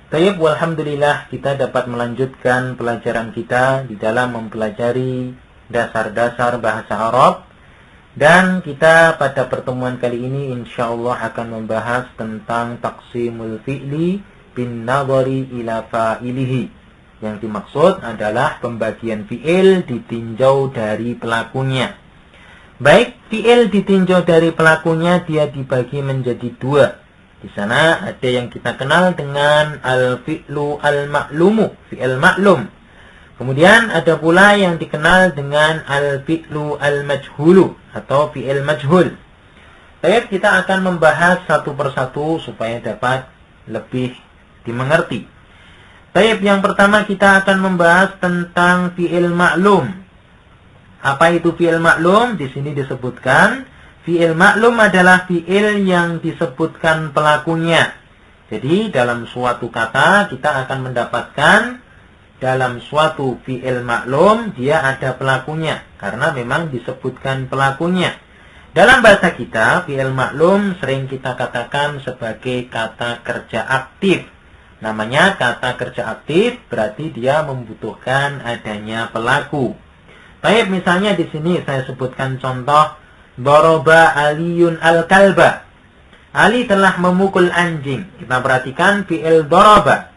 Tayyib, walhamdulillah kita dapat melanjutkan pelajaran kita di dalam mempelajari dasar-dasar bahasa Arab. Dan kita pada pertemuan kali ini insyaallah akan membahas tentang taqsimul fi'li bin nadhari ila fa'ilihi. Yang dimaksud adalah pembagian fi'il ditinjau dari pelakunya. Baik, fi'il ditinjau dari pelakunya dia dibagi menjadi dua. Di sana ada yang kita kenal dengan al-fi'lu al-ma'lumu, fi'il ma'lum. Kemudian ada pula yang dikenal dengan al-fi'lu al-majhulu atau fi'il majhul. Baik, kita akan membahas satu persatu supaya dapat lebih dimengerti. Baik, yang pertama kita akan membahas tentang fi'il ma'lum. Apa itu fi'il ma'lum? Di sini disebutkan fi'il ma'lum adalah fi'il yang disebutkan pelakunya. Jadi dalam suatu kata kita akan mendapatkan dalam suatu fi'il ma'lum dia ada pelakunya karena memang disebutkan pelakunya. Dalam bahasa kita fi'il ma'lum sering kita katakan sebagai kata kerja aktif. Namanya kata kerja aktif berarti dia membutuhkan adanya pelaku. Baik, misalnya di sini saya sebutkan contoh Doroba Aliyun al-kalba. Ali telah memukul anjing. Kita perhatikan fi'il doroba,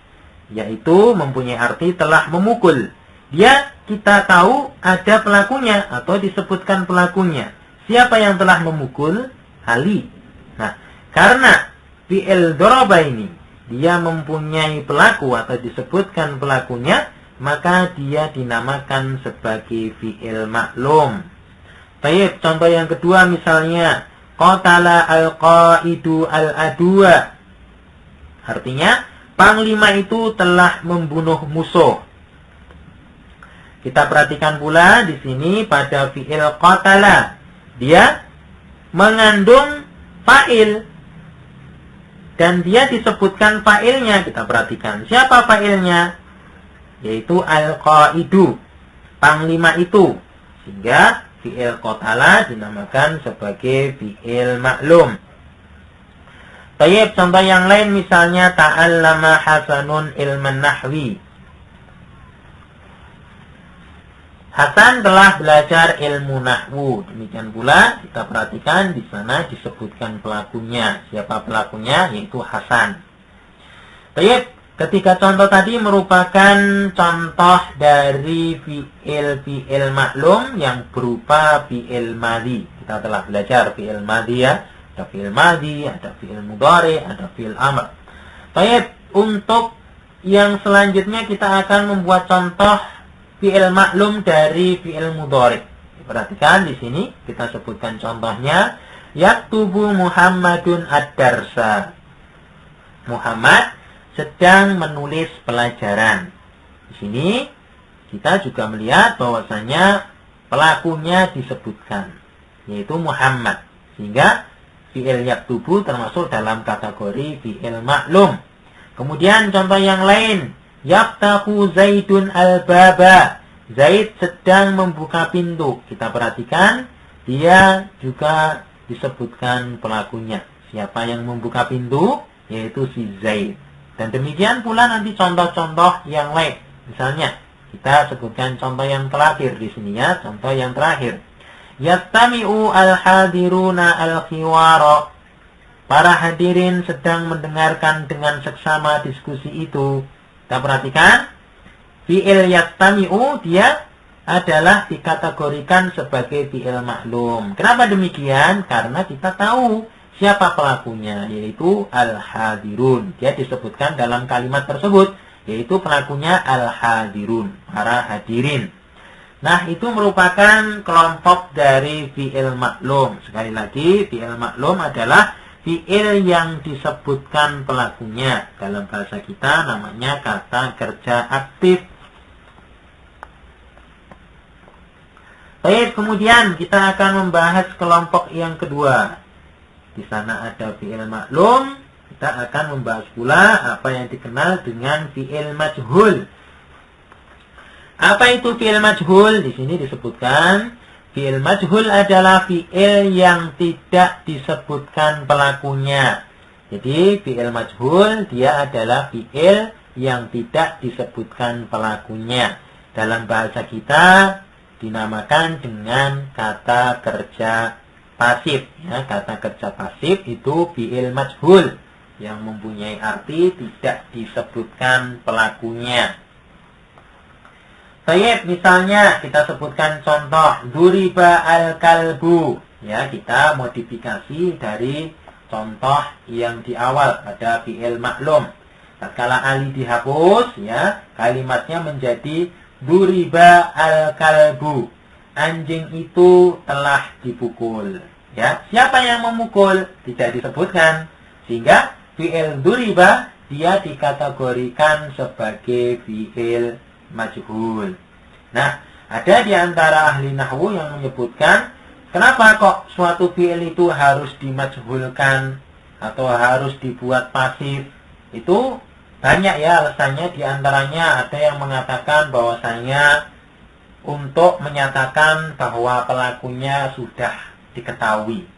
yaitu mempunyai arti telah memukul. Dia kita tahu ada pelakunya atau disebutkan pelakunya. Siapa yang telah memukul? Ali. Nah, karena fi'il doroba ini dia mempunyai pelaku atau disebutkan pelakunya, maka dia dinamakan sebagai fi'il maklum. Baik, contoh yang kedua misalnya qatala al-qaidu al-adwa. Artinya panglima itu telah membunuh musuh. Kita perhatikan pula di sini pada fi'il qatala dia mengandung fa'il dan dia disebutkan fa'ilnya. Kita perhatikan siapa fa'ilnya, yaitu al-qaidu, panglima itu, sehingga fi'il qatala dinamakan sebagai fi'il maklum. Tayyib, contoh yang lain misalnya ta'allama Hasanun ilman nahwi. Hasan telah belajar ilmu nahwu. Demikian pula kita perhatikan di sana disebutkan pelakunya. Siapa pelakunya? Yaitu Hasan. Tayyib, ketiga contoh tadi merupakan contoh dari fi'il maklum yang berupa fi'il madhi. Kita telah belajar fi'il madhi ya. Ada fi'il madhi, ada fi'il mudhari, ada fi'il amr. Baik, untuk yang selanjutnya kita akan membuat contoh fi'il maklum dari fi'il mudhari. Perhatikan di sini kita sebutkan contohnya yaktubu Muhammadun ad-darsa. Muhammad sedang menulis pelajaran. Di sini kita juga melihat bahwasanya pelakunya disebutkan, yaitu Muhammad. Sehingga fi'il yaktubu termasuk dalam kategori fi'il maklum. Kemudian contoh yang lain, yaftahu Zaidun al-baba. Zaid sedang membuka pintu. Kita perhatikan dia juga disebutkan pelakunya. Siapa yang membuka pintu? Yaitu si Zaid. Dan demikian pula nanti contoh-contoh yang lain. Misalnya, kita sebutkan contoh yang terakhir di sini ya, contoh yang terakhir. Yastami'u al-hadiruna al-khiwara. Para hadirin sedang mendengarkan dengan seksama diskusi itu. Kita perhatikan, fi'il yastami'u dia adalah dikategorikan sebagai fi'il maklum. Kenapa demikian? Karena kita tahu siapa pelakunya, yaitu al-hadirun. Dia disebutkan dalam kalimat tersebut, yaitu pelakunya al-hadirun, para hadirin. Nah, itu merupakan kelompok dari fi'il maklum. Sekali lagi, fi'il maklum adalah fi'il yang disebutkan pelakunya. Dalam bahasa kita namanya kata kerja aktif. Baik, kemudian kita akan membahas kelompok yang kedua. Di sana ada fi'il maklum. Kita akan membahas pula apa yang dikenal dengan fi'il majhul. Apa itu fi'il majhul? Di sini disebutkan fi'il majhul adalah fi'il yang tidak disebutkan pelakunya. Jadi fi'il majhul dia adalah fi'il yang tidak disebutkan pelakunya. Dalam bahasa kita dinamakan dengan kata kerja pasif. Ya, kata kerja pasif itu fi'il majhul yang mempunyai arti tidak disebutkan pelakunya. Baik, misalnya kita sebutkan contoh duriba al-kalbu. Ya, kita modifikasi dari contoh yang di awal pada fi'il maklum. Tatkala ali dihapus, ya, kalimatnya menjadi duriba al-kalbu. Anjing itu telah dipukul. Ya, siapa yang memukul? Tidak disebutkan. Sehingga fi'il duriba dia dikategorikan sebagai fi'il majhul. Nah, ada di antara ahli nahwu yang menyebutkan kenapa kok suatu fi'il itu harus dimajhulkan atau harus dibuat pasif. Itu banyak ya alasannya. Di antaranya ada yang mengatakan bahwasanya untuk menyatakan bahwa pelakunya sudah diketahui.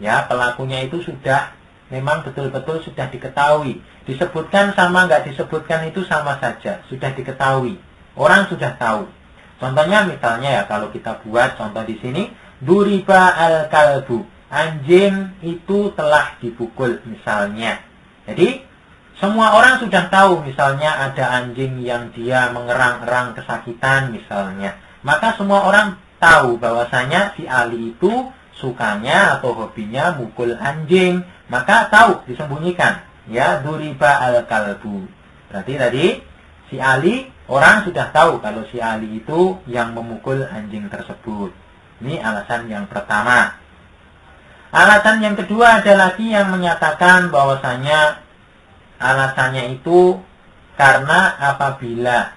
Ya, pelakunya itu sudah memang betul-betul sudah diketahui. Disebutkan sama nggak disebutkan itu sama saja, sudah diketahui. Orang sudah tahu. Contohnya misalnya ya, kalau kita buat contoh di sini, duriba al-kalbu. Anjing itu telah dipukul misalnya. Jadi, semua orang sudah tahu misalnya ada anjing yang dia mengerang-erang kesakitan misalnya. Maka semua orang tahu bahwasanya si Ali itu sukanya atau hobinya mukul anjing. Maka tahu disembunyikan. Ya, duriba al-kalbu. Berarti tadi si Ali, orang sudah tahu kalau si Ali itu yang memukul anjing tersebut. Ini alasan yang pertama. Alasan yang kedua ada lagi yang menyatakan bahwasanya alasannya itu karena apabila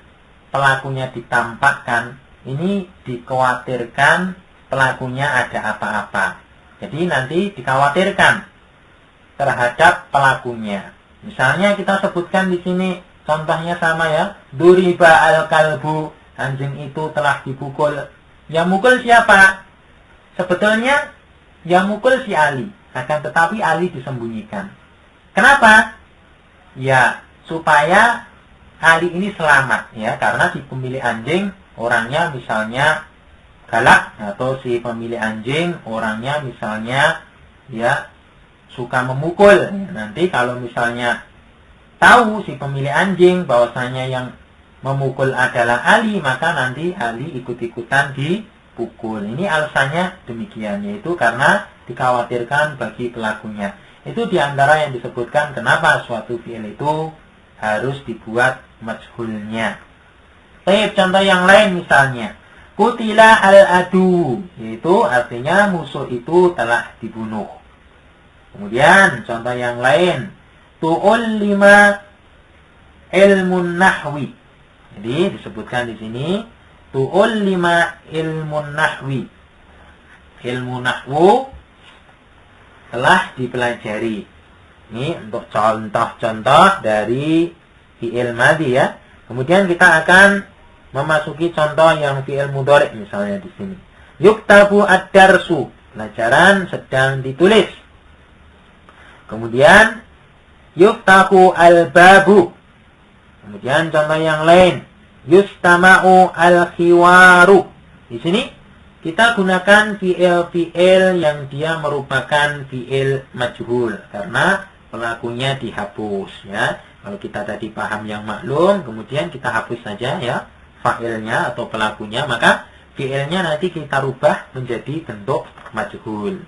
pelakunya ditampakkan, ini dikhawatirkan pelakunya ada apa-apa. Jadi nanti dikhawatirkan terhadap pelakunya. Misalnya kita sebutkan di sini contohnya sama ya, duriba al-kalbu, anjing itu telah dipukul. Yang mukul siapa? Sebetulnya yang mukul si Ali, akan tetapi Ali disembunyikan. Kenapa? Ya, supaya Ali ini selamat ya, karena si pemilik anjing orangnya misalnya galak, atau si pemilik anjing orangnya misalnya ya suka memukul. Nanti kalau misalnya tahu si pemilik anjing bahwasanya yang memukul adalah Ali, maka nanti Ali ikut-ikutan dipukul. Ini alasannya demikian, yaitu karena dikhawatirkan bagi pelakunya. Itu diantara yang disebutkan kenapa suatu fi'il itu harus dibuat majhulnya. Baik, contoh yang lain misalnya, kutila al-adu, yaitu artinya musuh itu telah dibunuh. Kemudian contoh yang lain, tu'ullima ilmun nahwi. Jadi disebutkan di sini tu'ullima ilmun nahwi. Ilmu nahwu telah dipelajari. Ini untuk contoh-contoh dari fi'il madhi ya. Kemudian kita akan memasuki contoh yang fi'il mudhari misalnya di sini. Yuktabu ad-darsu, pelajaran sedang ditulis. Kemudian yuftahu al-babu. Kemudian contoh yang lain, yustama'u al-khiwaru. Di sini kita gunakan fi'il yang dia merupakan fi'il majhul karena pelakunya dihapus ya. Kalau kita tadi paham yang maklum, kemudian kita hapus saja ya fa'ilnya atau pelakunya, maka fi'ilnya nanti kita rubah menjadi bentuk majhul.